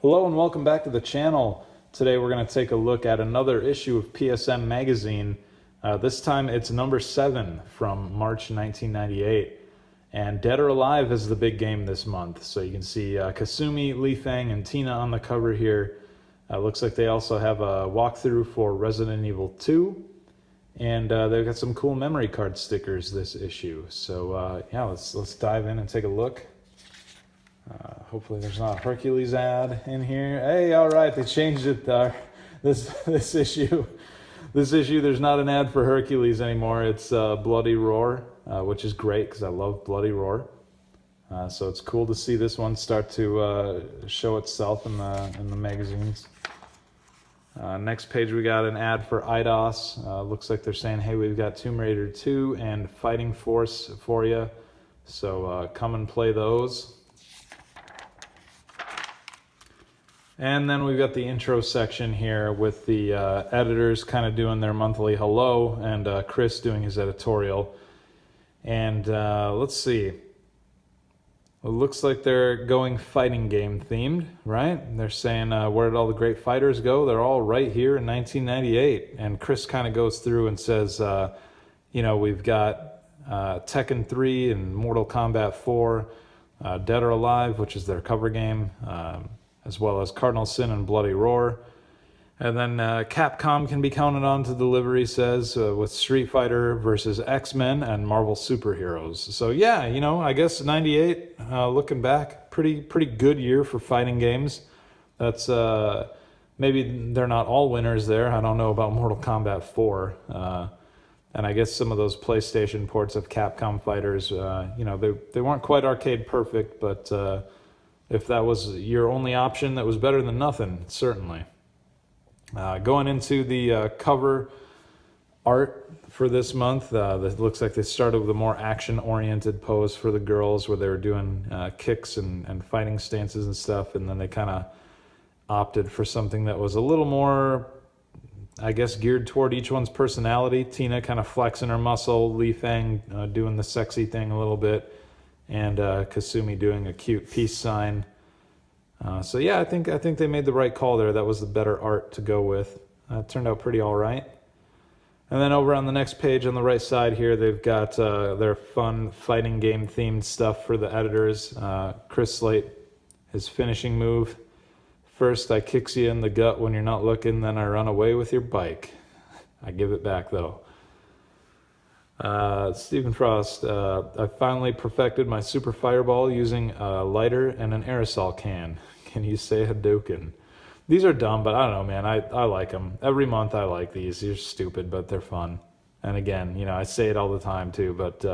Hello and welcome back to the channel. Today we're going to take a look at another issue of PSM Magazine. This time it's number 7 from March 1998. And Dead or Alive is the big game this month. So you can see Kasumi, Li Feng, and Tina on the cover here. Looks like they also have a walkthrough for Resident Evil 2. And they've got some cool memory card stickers this issue. So yeah, let's dive in and take a look. Hopefully there's not a Hercules ad in here. Hey, all right, they changed it. This issue, there's not an ad for Hercules anymore. It's Bloody Roar, which is great because I love Bloody Roar. So it's cool to see this one start to show itself in the magazines. Next page we got an ad for IDOS. Looks like they're saying, hey, we've got Tomb Raider 2 and Fighting Force for you. So come and play those. And then we've got the intro section here with the editors kind of doing their monthly hello and Chris doing his editorial. And let's see. It looks like they're going fighting game themed, right? They're saying, where did all the great fighters go? They're all right here in 1998. And Chris kind of goes through and says, you know, we've got Tekken 3 and Mortal Kombat 4, Dead or Alive, which is their cover game, as well as Cardinal Sin and Bloody Roar. And then Capcom can be counted on to deliver, he says, with Street Fighter versus X-Men and Marvel Superheroes. So yeah, you know, I guess 98, looking back, pretty good year for fighting games. That's, maybe they're not all winners there. I don't know about Mortal Kombat 4. And I guess some of those PlayStation ports of Capcom fighters, you know, they weren't quite arcade perfect, but if that was your only option, that was better than nothing, certainly. Going into the cover art for this month, it looks like they started with a more action-oriented pose for the girls where they were doing kicks and fighting stances and stuff, and then they kind of opted for something that was a little more, I guess, geared toward each one's personality. Tina kind of flexing her muscle, Li Feng doing the sexy thing a little bit, and Kasumi doing a cute peace sign. So yeah, I think they made the right call there. That was the better art to go with. It turned out pretty all right. And then over on the next page on the right side here, they've got their fun fighting game themed stuff for the editors. Chris Slate, his finishing move. First, I kicks you in the gut when you're not looking, then I run away with your bike. I give it back though. Stephen Frost, I finally perfected my super fireball using a lighter and an aerosol can. Can you say Hadouken? These are dumb, but I don't know, man. I like them. Every month I like these. They're stupid, but they're fun. And again, you know, I say it all the time too, but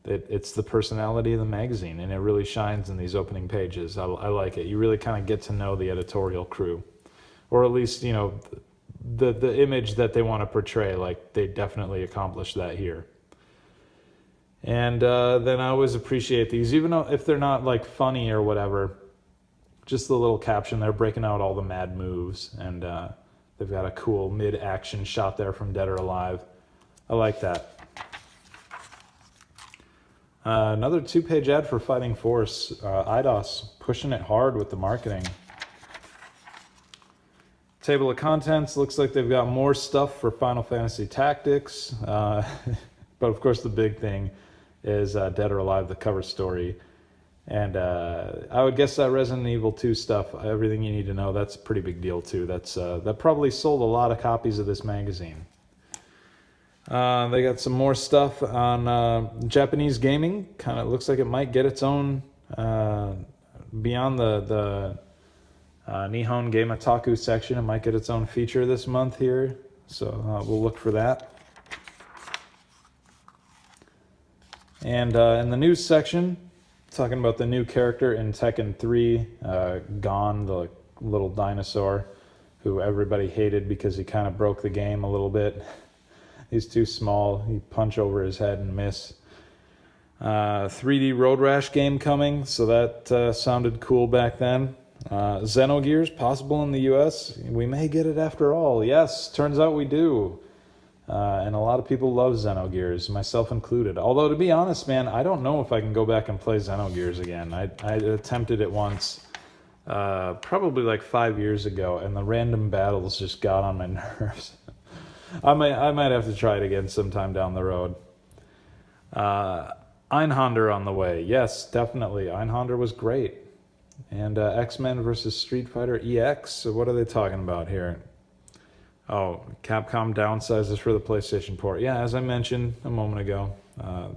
it's the personality of the magazine, and it really shines in these opening pages. I like it. You really kind of get to know the editorial crew, or at least, you know, the image that they want to portray. Like, they definitely accomplished that here. And then I always appreciate these, even though if they're not like funny or whatever, just the little caption there breaking out all the mad moves, and they've got a cool mid-action shot there from Dead or Alive. I like that. Another 2-page ad for Fighting Force. IDOS pushing it hard with the marketing. Table of contents, looks like they've got more stuff for Final Fantasy Tactics. But of course the big thing is Dead or Alive, the cover story. And I would guess that Resident Evil 2 stuff, everything you need to know, that's a pretty big deal too. That probably sold a lot of copies of this magazine. They got some more stuff on Japanese gaming. Kind of looks like it might get its own, beyond the Nihon Game Otaku section, it might get its own feature this month here, so we'll look for that. And in the news section, talking about the new character in Tekken 3, GRAN, the little dinosaur, who everybody hated because he kind of broke the game a little bit. He's too small, he punch over his head and miss. 3D Road Rash game coming, so that sounded cool back then. Xenogears possible in the US. We may get it after all. Yes, turns out we do. And a lot of people love Xenogears, myself included. Although, to be honest, man, I don't know if I can go back and play Xenogears again. I attempted it once. probably like 5 years ago, and the random battles just got on my nerves. I might have to try it again sometime down the road. Einhander on the way. Yes, definitely. Einhander was great. And X-Men versus Street Fighter EX. So what are they talking about here? Oh, Capcom downsizes for the PlayStation port. Yeah, as I mentioned a moment ago,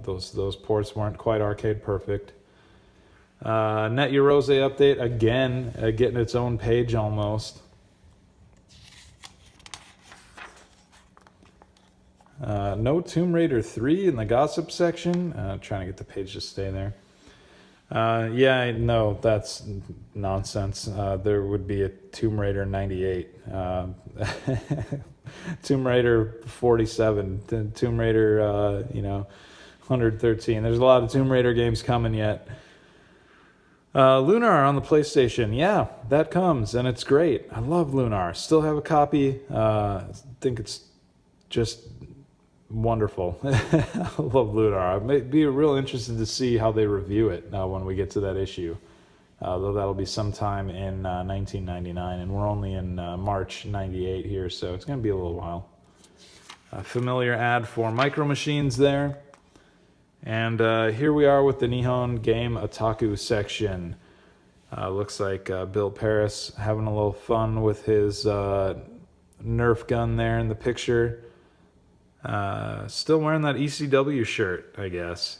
those ports weren't quite arcade perfect. Net Eurose update again, getting its own page almost. No Tomb Raider 3 in the gossip section. Trying to get the page to stay there. Yeah, no, that's nonsense. There would be a Tomb Raider 98, Tomb Raider 47, Tomb Raider, 113. There's a lot of Tomb Raider games coming yet. Lunar on the PlayStation. Yeah, that comes, and it's great. I love Lunar. Still have a copy. I think it's just wonderful. I love Lunar. I'd be real interested to see how they review it when we get to that issue. Though that'll be sometime in 1999, and we're only in March 98 here, so it's going to be a little while. A familiar ad for Micro Machines there. And here we are with the Nihon Game Otaku section. Looks like Bill Paris having a little fun with his Nerf gun there in the picture. Still wearing that ECW shirt, I guess.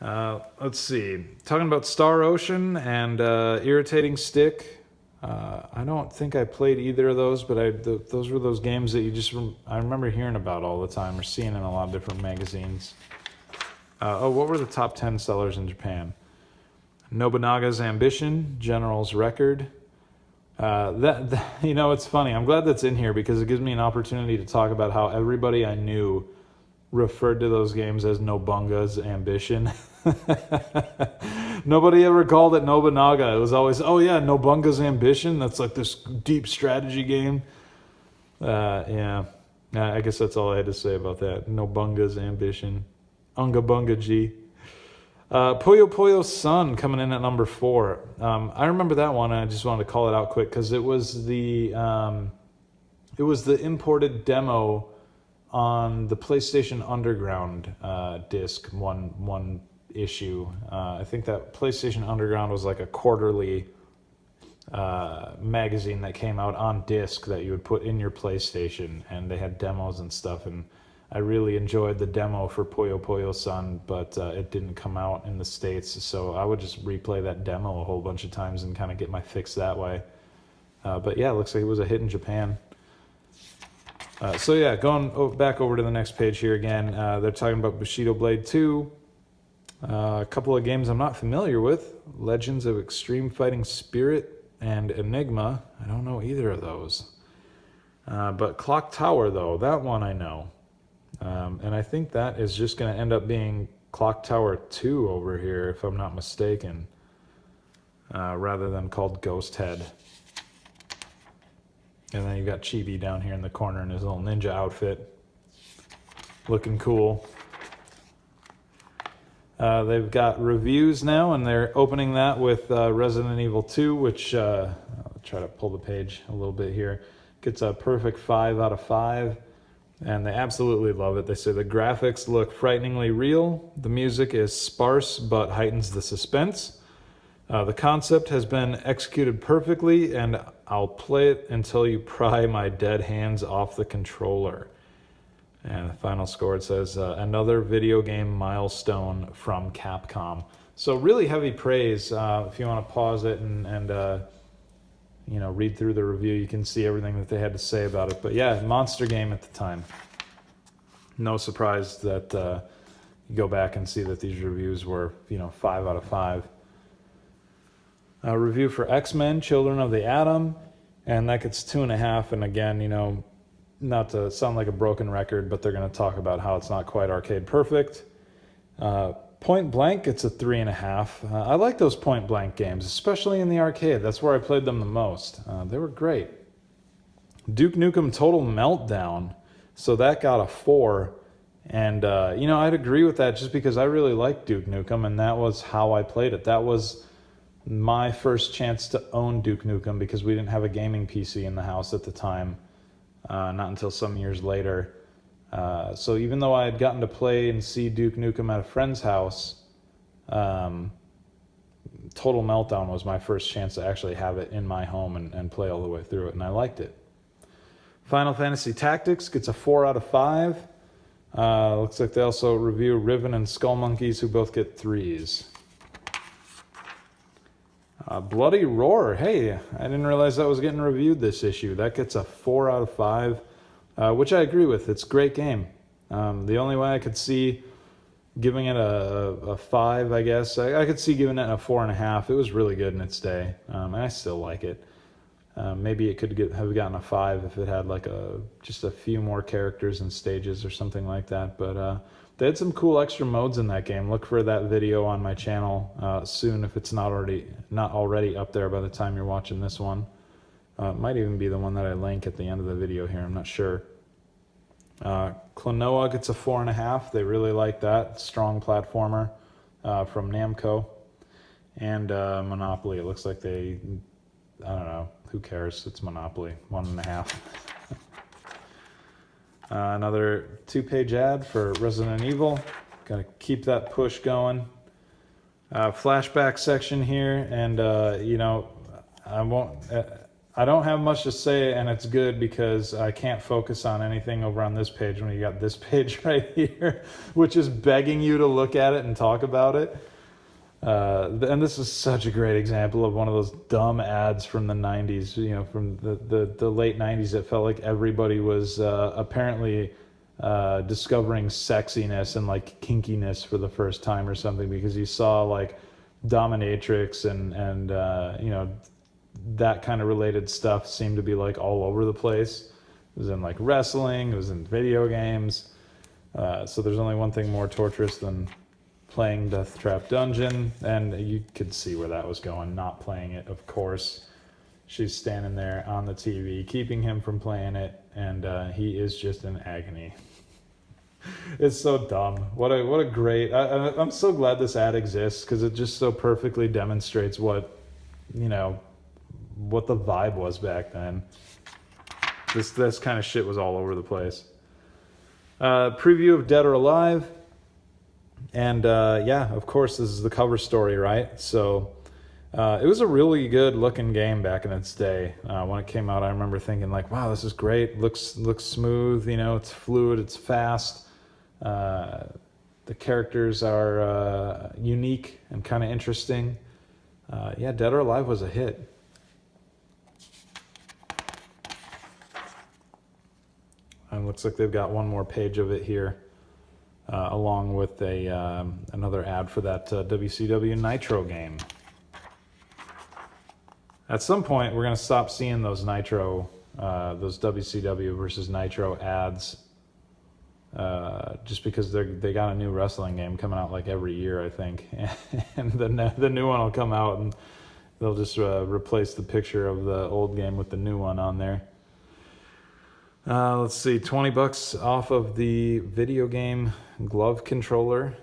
Let's see. Talking about Star Ocean and Irritating Stick. I don't think I played either of those, but those were those games that I remember hearing about all the time or seeing in a lot of different magazines. What were the top 10 sellers in Japan? Nobunaga's Ambition, General's Record. It's funny. I'm glad that's in here because it gives me an opportunity to talk about how everybody I knew referred to those games as Nobunaga's Ambition. Nobody ever called it Nobunaga. It was always, oh yeah, Nobunaga's Ambition. That's like this deep strategy game. Yeah. I guess that's all I had to say about that. Nobunaga's Ambition. Unga Bunga G. Puyo Puyo Sun coming in at number 4. I remember that one, and I just wanted to call it out quick because it was the imported demo on the PlayStation Underground disc, one issue. I think that PlayStation Underground was like a quarterly magazine that came out on disc that you would put in your PlayStation, and they had demos and stuff, and I really enjoyed the demo for Puyo Puyo Sun, but it didn't come out in the States, so I would just replay that demo a whole bunch of times and kind of get my fix that way. But yeah, it looks like it was a hit in Japan. So yeah, going back over to the next page here again, they're talking about Bushido Blade 2. A couple of games I'm not familiar with. Legends of Extreme Fighting Spirit and Enigma. I don't know either of those. But Clock Tower, though, that one I know. And I think that is just going to end up being Clock Tower 2 over here, if I'm not mistaken, rather than called Ghost Head. And then you've got Chibi down here in the corner in his little ninja outfit, looking cool. They've got reviews now, and they're opening that with Resident Evil 2, which, I'll try to pull the page a little bit here, gets a perfect 5 out of 5. And they absolutely love it. They say the graphics look frighteningly real. The music is sparse but heightens the suspense. The concept has been executed perfectly, and I'll play it until you pry my dead hands off the controller. And the final score, it says, another video game milestone from Capcom. So really heavy praise. If you want to pause it and read through the review, you can see everything that they had to say about it. But yeah, monster game at the time. No surprise that you go back and see that these reviews were, 5 out of 5. A review for X-Men, Children of the Atom, and that gets 2.5. And again, not to sound like a broken record, but they're going to talk about how it's not quite arcade perfect. Point Blank, it's a 3.5. I like those Point Blank games, especially in the arcade. That's where I played them the most. They were great. Duke Nukem Total Meltdown, so that got a 4. And, I'd agree with that just because I really liked Duke Nukem, and that was how I played it. That was my first chance to own Duke Nukem because we didn't have a gaming PC in the house at the time, not until some years later. So even though I had gotten to play and see Duke Nukem at a friend's house, Total Meltdown was my first chance to actually have it in my home and play all the way through it, and I liked it. Final Fantasy Tactics gets a 4 out of 5. Looks like they also review Riven and Skull Monkeys, who both get 3s. Bloody Roar. Hey, I didn't realize that was getting reviewed this issue. That gets a 4 out of 5, which I agree with. It's a great game. The only way I could see giving it a 5, I guess, I could see giving it a 4.5. It was really good in its day, and I still like it. Maybe it could have gotten a 5 if it had like just a few more characters and stages or something like that. But they had some cool extra modes in that game. Look for that video on my channel soon if it's not already up there by the time you're watching this one. It might even be the one that I link at the end of the video here. I'm not sure. Klonoa gets a 4.5. They really like that. Strong platformer from Namco. And Monopoly. It looks like I don't know. Who cares? It's Monopoly. 1.5. Another 2-page ad for Resident Evil. Gotta keep that push going. Flashback section here, and you know, I don't have much to say, and it's good because I can't focus on anything over on this page when you got this page right here, which is begging you to look at it and talk about it. And this is such a great example of one of those dumb ads from the 90s, you know, from the late 90s. It felt like everybody was apparently discovering sexiness and like kinkiness for the first time or something, because you saw like dominatrix and you know, that kind of related stuff seemed to be like all over the place. It was in like wrestling, it was in video games. So there's only one thing more torturous than playing Death Trap Dungeon, and you could see where that was going. Not playing it, of course. She's standing there on the TV, keeping him from playing it, and he is just in agony. It's so dumb. What a great... I'm so glad this ad exists, because it just so perfectly demonstrates what, you know, what the vibe was back then. This kind of shit was all over the place. Preview of Dead or Alive. And yeah, of course, this is the cover story, right? So it was a really good looking game back in its day. When it came out, I remember thinking like, wow, this is great. Looks smooth, you know, it's fluid, it's fast. The characters are unique and kind of interesting. Yeah, Dead or Alive was a hit. And looks like they've got one more page of it here. Along with another ad for that WCW Nitro game. At some point, we're going to stop seeing those Nitro, those WCW versus Nitro ads, just because they got a new wrestling game coming out like every year, I think, and the new one will come out and they'll just replace the picture of the old game with the new one on there. Let's see, $20 off of the video game glove controller.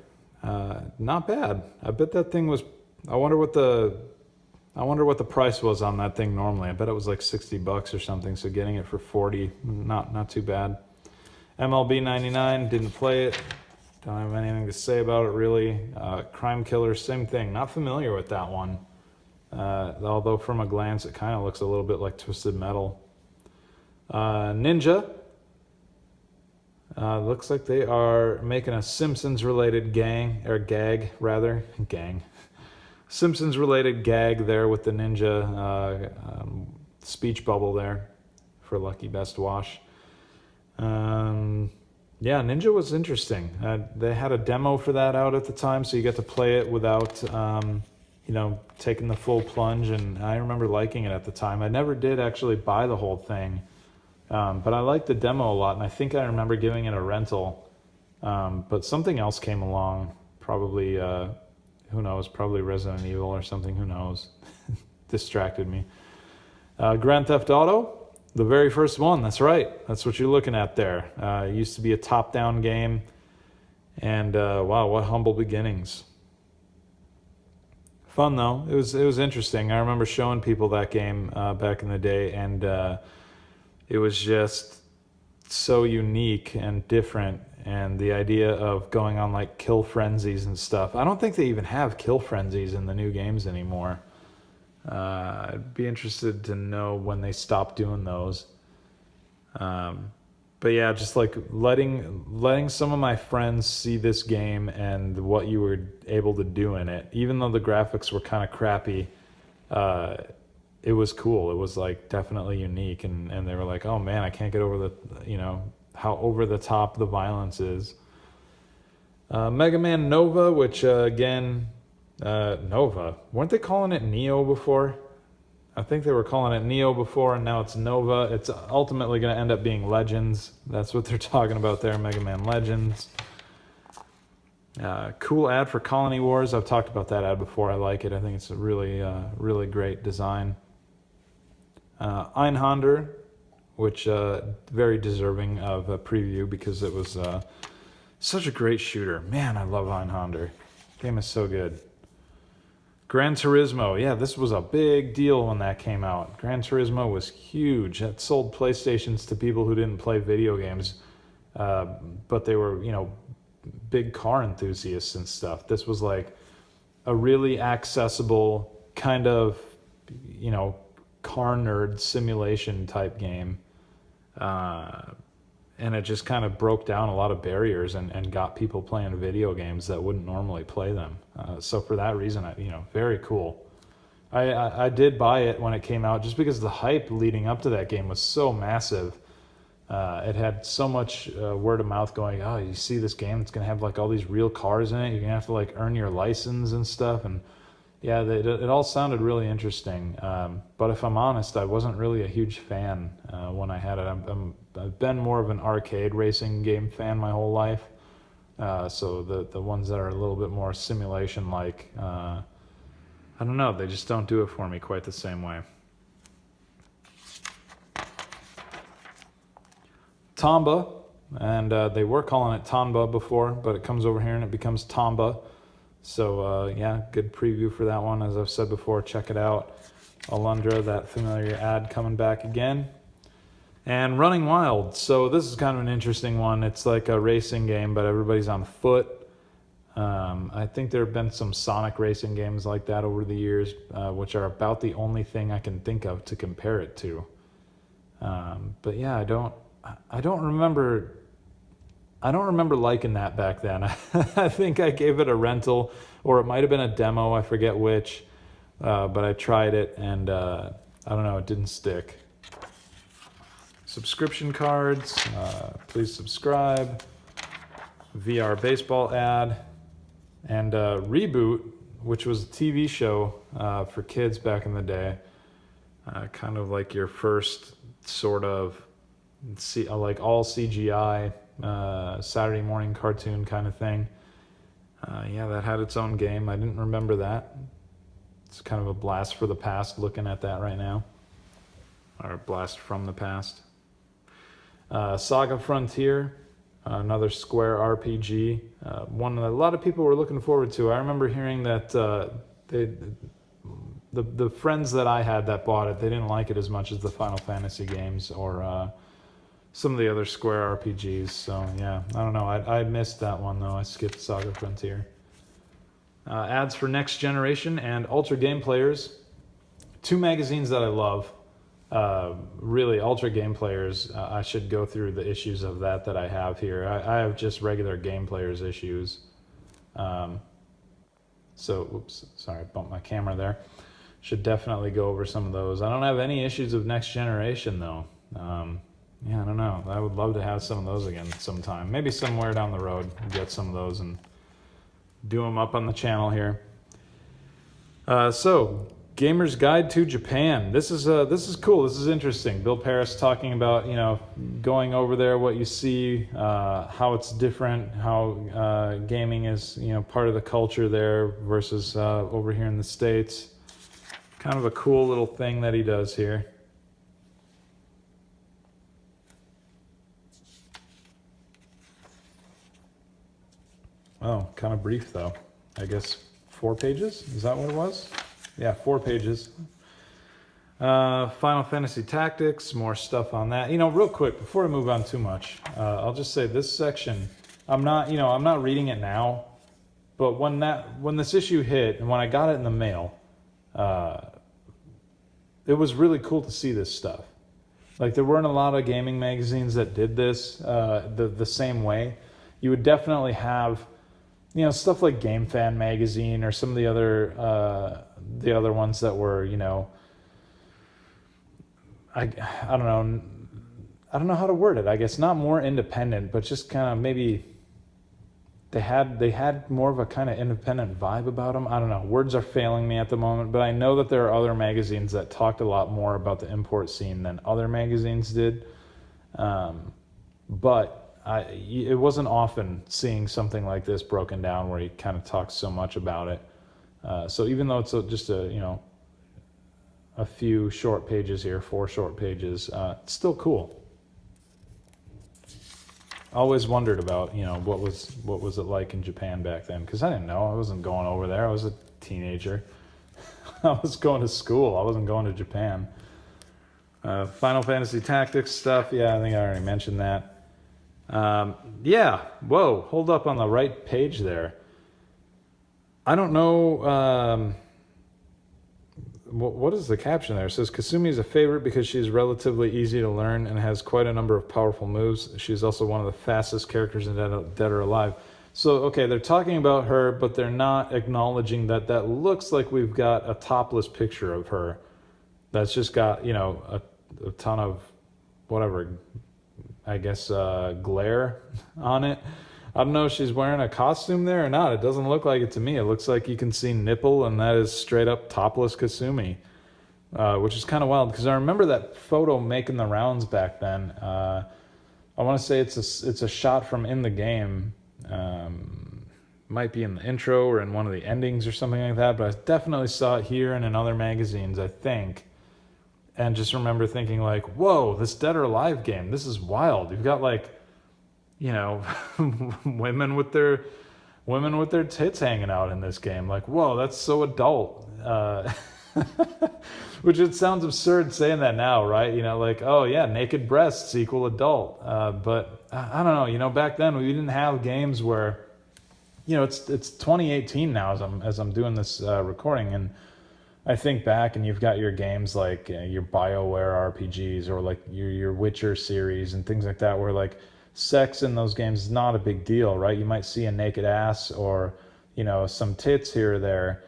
Not bad. I bet that thing was... I wonder what the price was on that thing normally. I bet it was like $60 or something. So getting it for $40, not too bad. MLB 99, didn't play it. Don't have anything to say about it really. Crime Killer, same thing. Not familiar with that one. Although from a glance, it kind of looks a little bit like Twisted Metal. Ninja. Looks like they are making a Simpsons-related gang. Simpsons-related gag there with the ninja speech bubble there for Lucky Best Wash. Yeah, Ninja was interesting. They had a demo for that out at the time, so you get to play it without, you know, taking the full plunge, and I remember liking it at the time. I never did actually buy the whole thing. But I liked the demo a lot, and I think I remember giving it a rental. But something else came along, probably, who knows, probably Resident Evil or something, who knows. Distracted me. Grand Theft Auto, the very first one, that's right. That's what you're looking at there. It used to be a top-down game, and wow, what humble beginnings. Fun though. It was interesting. I remember showing people that game back in the day, and it was just so unique and different. And the idea of going on like kill frenzies and stuff. I don't think they even have kill frenzies in the new games anymore. I'd be interested to know when they stop doing those. But yeah, just like letting some of my friends see this game and what you were able to do in it, even though the graphics were kind of crappy, it was cool. It was like definitely unique, and they were like, oh man, I can't get over how over the top the violence is. Mega Man Nova, which again, Nova, weren't they calling it Neo before? I think they were calling it Neo before, and now it's Nova. It's ultimately going to end up being Legends. That's what they're talking about there, Mega Man Legends. Cool ad for Colony Wars. I've talked about that ad before. I like it. I think it's a really, really great design. Einhander, which very deserving of a preview because it was such a great shooter. Man, I love Einhander. Game is so good. Gran Turismo, yeah, this was a big deal when that came out. Gran Turismo was huge. It sold PlayStations to people who didn't play video games, but they were, big car enthusiasts and stuff. This was like a really accessible kind of, car nerd simulation type game. And it just kind of broke down a lot of barriers and got people playing video games that wouldn't normally play them. So for that reason, very cool. I did buy it when it came out just because the hype leading up to that game was so massive. It had so much word of mouth going, oh, you see this game, it's going to have like all these real cars in it. You're going to have to like earn your license and stuff. And yeah, it all sounded really interesting. But if I'm honest, I wasn't really a huge fan when I had it. I've been more of an arcade racing game fan my whole life. So the ones that are a little bit more simulation-like, I don't know, they just don't do it for me quite the same way. Tomba, and they were calling it Tonba before, but it comes over here and it becomes Tomba. So yeah, good preview for that one. As I've said before, check it out. Alundra, that familiar ad coming back again. And Running Wild. So this is kind of an interesting one. It's like a racing game, but everybody's on foot. I think there have been some Sonic racing games like that over the years, which are about the only thing I can think of to compare it to. But yeah, I don't remember liking that back then. I think I gave it a rental, or it might have been a demo, I forget which. But I tried it, and I don't know, it didn't stick. Subscription cards, please subscribe. VR baseball ad, and Reboot, which was a TV show for kids back in the day. Kind of like your first sort of like all CGI Saturday morning cartoon kind of thing. Yeah, that had its own game. I didn't remember that. It's kind of a blast for the past looking at that right now. Or a blast from the past. Saga Frontier, another Square RPG. One that a lot of people were looking forward to. I remember hearing that the friends that I had that bought it, they didn't like it as much as the Final Fantasy games or some of the other Square RPGs. So yeah, I don't know. I missed that one though. I skipped Saga Frontier. Ads for Next Generation and Ultra Game Players. Two magazines that I love. Really, Ultra Game Players, I should go through the issues of that I have here. I have just regular Game Players issues. Oops, sorry, I bumped my camera there. Should definitely go over some of those. I don't have any issues of Next Generation, though. Yeah, I don't know. I would love to have some of those again sometime. Maybe somewhere down the road, get some of those and do them up on the channel here. Gamer's Guide to Japan. This is cool. This is interesting. Bill Paris talking about going over there, what you see, how it's different, how gaming is part of the culture there versus over here in the States. Kind of a cool little thing that he does here. Oh, kind of brief though. I guess 4 pages? Is that what it was? Yeah, 4 pages. Final Fantasy Tactics, more stuff on that. Real quick, before I move on too much, I'll just say this section, I'm not reading it now, but when this issue hit and when I got it in the mail, it was really cool to see this stuff. Like, there weren't a lot of gaming magazines that did this the same way. You would definitely have, stuff like Game Fan magazine or some of the other ones that were, I don't know how to word it. I guess not more independent, but just kind of maybe they had more of a kind of independent vibe about them. I don't know. Words are failing me at the moment, but I know that there are other magazines that talked a lot more about the import scene than other magazines did. But it wasn't often seeing something like this broken down where he kind of talks so much about it. So even though it's just a few short pages here, 4 short pages, it's still cool. Always wondered about, what was it like in Japan back then? Because I didn't know. I wasn't going over there. I was a teenager. I was going to school. I wasn't going to Japan. Final Fantasy Tactics stuff. Yeah, I think I already mentioned that. Yeah. Whoa. Hold up on the right page there. I don't know. What is the caption there? It says, Kasumi is a favorite because she is relatively easy to learn and has quite a number of powerful moves. She's also one of the fastest characters in Dead or Alive. So, okay, they're talking about her, but they're not acknowledging that looks like we've got a topless picture of her that's just got, a ton of, whatever, I guess, glare on it. I don't know if she's wearing a costume there or not. It doesn't look like it to me. It looks like you can see nipple, and that is straight up topless Kasumi, which is kind of wild because I remember that photo making the rounds back then. I want to say it's a shot from in the game. Might be in the intro or in one of the endings or something like that, but I definitely saw it here and in other magazines, I think. And just remember thinking like, whoa, this Dead or Alive game, this is wild. You've got like, women with their tits hanging out in this game. Like, whoa, that's so adult. Which it sounds absurd saying that now, right? Like, oh yeah, naked breasts equal adult. But I don't know. Back then we didn't have games where, it's 2018 now as I'm doing this recording, and I think back and you've got your games like your BioWare RPGs or like your Witcher series and things like that, where like sex in those games is not a big deal, right? You might see a naked ass or, some tits here or there.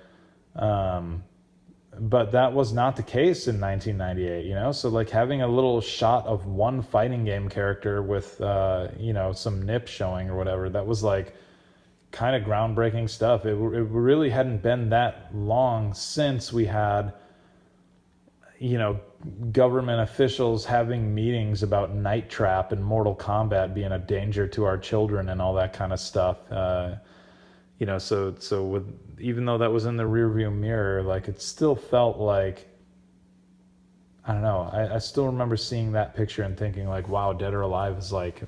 But that was not the case in 1998, So like having a little shot of one fighting game character with, some nip showing or whatever, that was like kind of groundbreaking stuff. It really hadn't been that long since we had, government officials having meetings about Night Trap and Mortal Kombat being a danger to our children and all that kind of stuff. So with, even though that was in the rearview mirror, like it still felt like, I don't know. I still remember seeing that picture and thinking like, wow, Dead or Alive is like,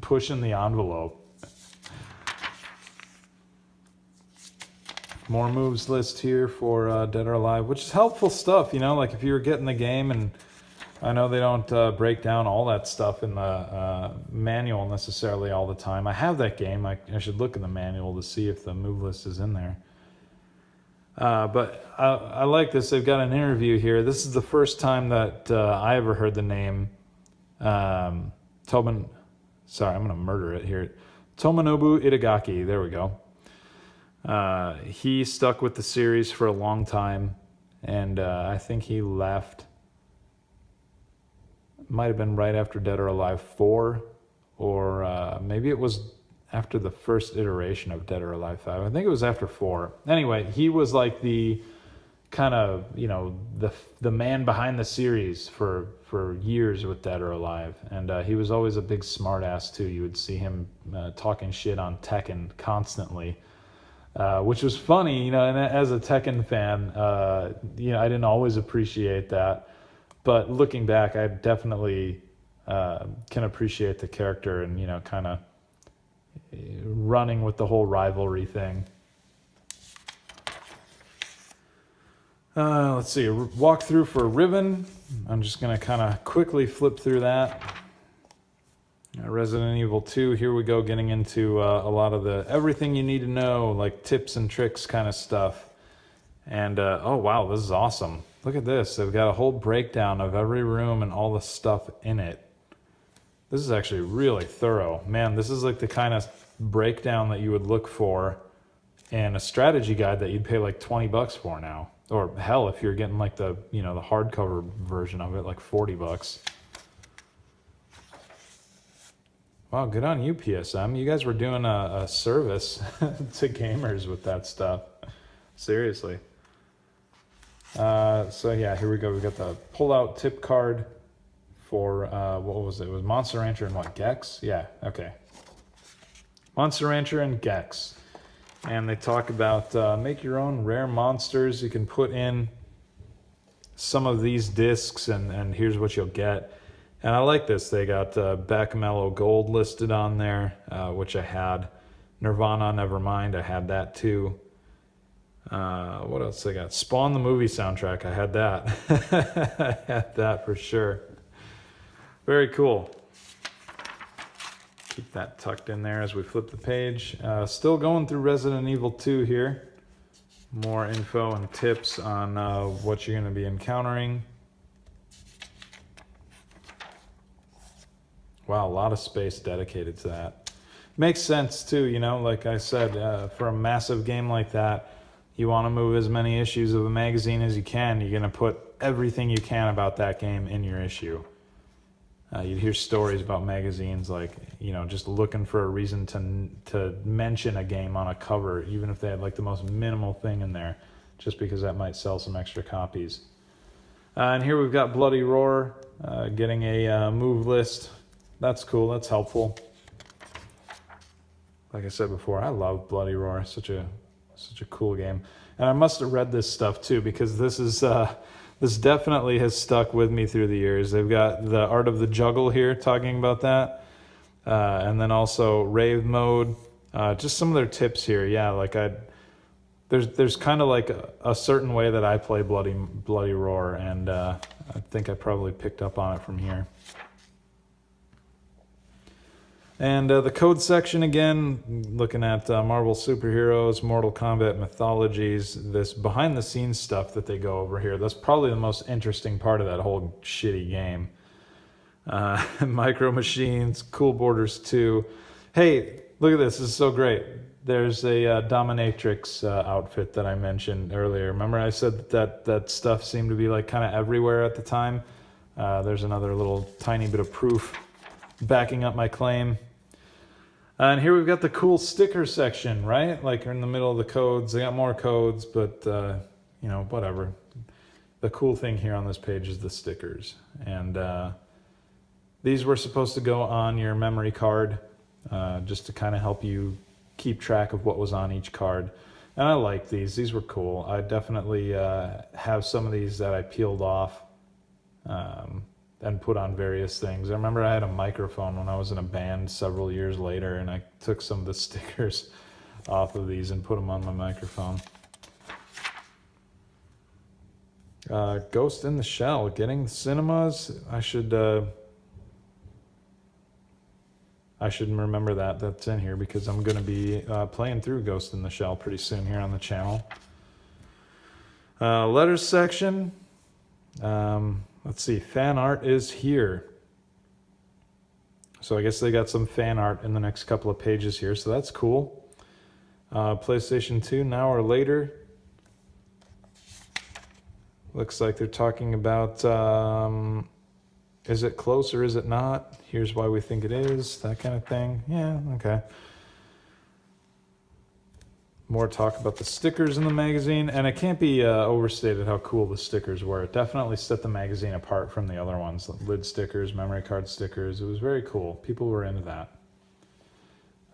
pushing the envelope. More moves list here for Dead or Alive, which is helpful stuff, like if you were getting the game, and I know they don't break down all that stuff in the manual necessarily all the time. I have that game. I should look in the manual to see if the move list is in there. But I like this. They've got an interview here. This is the first time that I ever heard the name Tobin. Sorry, I'm going to murder it here. Tomonobu Itagaki. There we go. He stuck with the series for a long time, and I think he left. Might have been right after Dead or Alive 4, or maybe it was after the first iteration of Dead or Alive 5. I think it was after 4. Anyway, he was like the kind of, the man behind the series for years with Dead or Alive, and he was always a big smartass too. You would see him talking shit on Tekken constantly. Which was funny, and as a Tekken fan, I didn't always appreciate that. But looking back, I definitely can appreciate the character and, kind of running with the whole rivalry thing. Let's see, a walkthrough for Riven. I'm just going to kind of quickly flip through that. Resident Evil 2, here we go, getting into a lot of the everything you need to know, like tips and tricks kind of stuff. And, oh wow, this is awesome. Look at this. They've got a whole breakdown of every room and all the stuff in it. This is actually really thorough. Man, this is like the kind of breakdown that you would look for in a strategy guide that you'd pay like 20 bucks for now. Or hell, if you're getting like the, you know, the hardcover version of it, like 40 bucks. Wow, good on you, PSM. You guys were doing a service to gamers with that stuff. Seriously. So yeah, here we go. We got the pull-out tip card for, what was it? It was Monster Rancher and what, Gex? Yeah, okay. Monster Rancher and Gex. And they talk about make your own rare monsters. You can put in some of these discs and here's what you'll get. And I like this. They got Baccamello Gold listed on there, which I had. Nirvana Nevermind, I had that too. What else they got? Spawn the movie soundtrack, I had that. I had that for sure. Very cool. Keep that tucked in there as we flip the page. Still going through Resident Evil 2 here. More info and tips on what you're going to be encountering. Wow, a lot of space dedicated to that. Makes sense too, you know, like I said, for a massive game like that, you want to move as many issues of a magazine as you can. You're going to put everything you can about that game in your issue. You'd hear stories about magazines like, you know, just looking for a reason to mention a game on a cover, even if they had like the most minimal thing in there, just because that might sell some extra copies. And here we've got Bloody Roar, getting a move list. That's cool, that's helpful. Like I said before, I love Bloody Roar, such a cool game. And I must have read this stuff too, because this is this definitely has stuck with me through the years. They've got the Art of the Juggle here talking about that. And then also rave mode. Just some of their tips here. Yeah, like there's kind of like a certain way that I play Bloody Roar, and I think I probably picked up on it from here. And the code section again, looking at Marvel superheroes, Mortal Kombat mythologies, this behind the scenes stuff that they go over here. That's probably the most interesting part of that whole shitty game. Micro Machines, Cool Borders 2. Hey, look at this. This is so great. There's a dominatrix outfit that I mentioned earlier. Remember I said that stuff seemed to be like kind of everywhere at the time? There's another little tiny bit of proof backing up my claim. And here we've got the cool sticker section, right? Like in the middle of the codes. They got more codes, but, you know, whatever. The cool thing here on this page is the stickers. And these were supposed to go on your memory card, just to kind of help you keep track of what was on each card. And I like these. These were cool. I definitely have some of these that I peeled off and put on various things. I remember I had a microphone when I was in a band several years later, and I took some of the stickers off of these and put them on my microphone. Ghost in the Shell, getting cinemas. I should remember that. That's in here because I'm going to be playing through Ghost in the Shell pretty soon here on the channel. Letters section. Let's see, fan art is here. So I guess they got some fan art in the next couple of pages here, so that's cool. PlayStation 2, now or later. Looks like they're talking about, is it close or is it not? Here's why we think it is, that kind of thing. Yeah, okay. More talk about the stickers in the magazine, and it can't be overstated how cool the stickers were. It definitely set the magazine apart from the other ones. Lid stickers, memory card stickers. It was very cool. People were into that.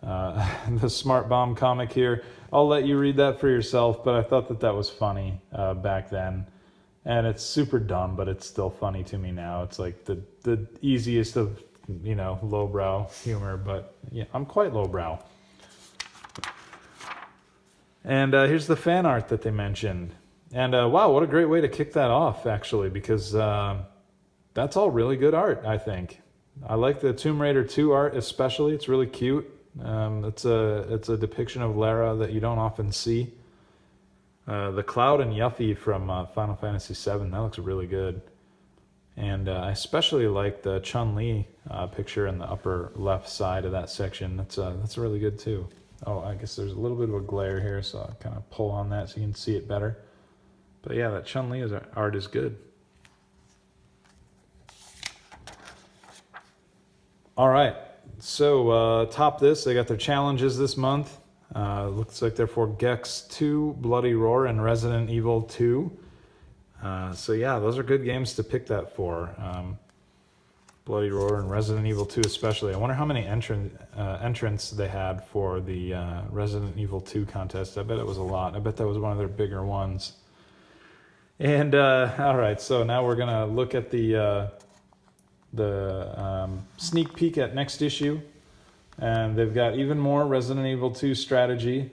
The Smart Bomb comic here. I'll let you read that for yourself, but I thought that was funny back then. And it's super dumb, but it's still funny to me now. It's like the easiest of, you know, lowbrow humor, but yeah, I'm quite lowbrow. And here's the fan art that they mentioned. And wow, what a great way to kick that off, actually, because that's all really good art, I think. I like the Tomb Raider 2 art especially. It's really cute. It's a depiction of Lara that you don't often see. The Cloud and Yuffie from Final Fantasy VII, that looks really good. And I especially like the Chun-Li picture in the upper left side of that section. That's really good too. Oh, I guess there's a little bit of a glare here, so I'll kind of pull on that so you can see it better. But yeah, that Chun-Li art is good. All right, so top this, they got their challenges this month. Looks like they're for Gex 2, Bloody Roar, and Resident Evil 2. So yeah, those are good games to pick that for. Bloody Roar and Resident Evil 2 especially. I wonder how many entrants they had for the Resident Evil 2 contest. I bet it was a lot. I bet that was one of their bigger ones. And all right, so now we're gonna look at the sneak peek at next issue. And they've got even more Resident Evil 2 strategy.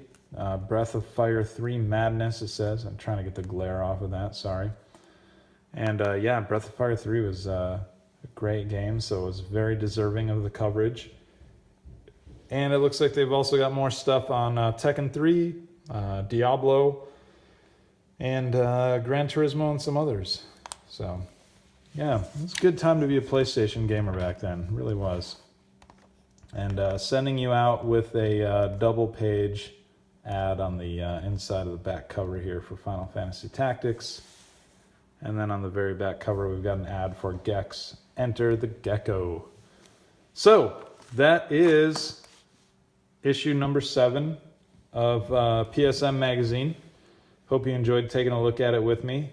Breath of Fire 3 Madness, it says. I'm trying to get the glare off of that, sorry. And yeah, Breath of Fire 3 was a great game, so it was very deserving of the coverage. And it looks like they've also got more stuff on Tekken 3, Diablo, and Gran Turismo and some others. So yeah, it's a good time to be a PlayStation gamer back then, it really was. And sending you out with a double page ad on the inside of the back cover here for Final Fantasy Tactics. And then on the very back cover, we've got an ad for Gex, Enter the Gecko. So that is issue number 7 of PSM Magazine. Hope you enjoyed taking a look at it with me.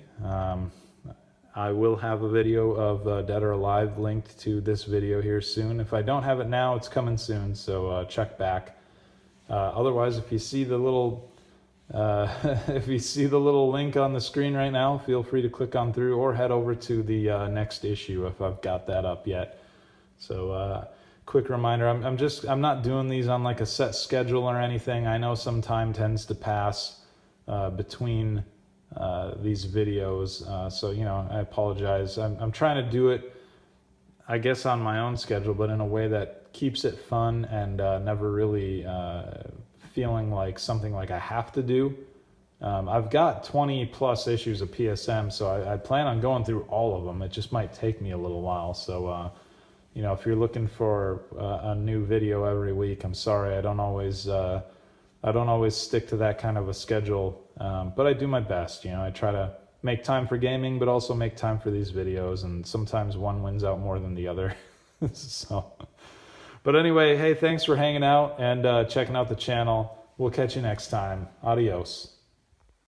I will have a video of Dead or Alive linked to this video here soon. If I don't have it now, it's coming soon, so check back. Otherwise, if you see the little if you see the little link on the screen right now, feel free to click on through or head over to the next issue if I've got that up yet. So quick reminder, I'm not doing these on like a set schedule or anything. I know some time tends to pass between these videos, so you know, I apologize. I'm trying to do it, I guess, on my own schedule, but in a way that keeps it fun and never really feeling like something like I have to do. I've got 20 plus issues of PSM, so I plan on going through all of them. It just might take me a little while, so you know, if you're looking for a new video every week, I'm sorry, I don't always stick to that kind of a schedule, but I do my best. You know, I try to make time for gaming, but also make time for these videos, and sometimes one wins out more than the other. So, but anyway, hey, thanks for hanging out and checking out the channel. We'll catch you next time. Adios.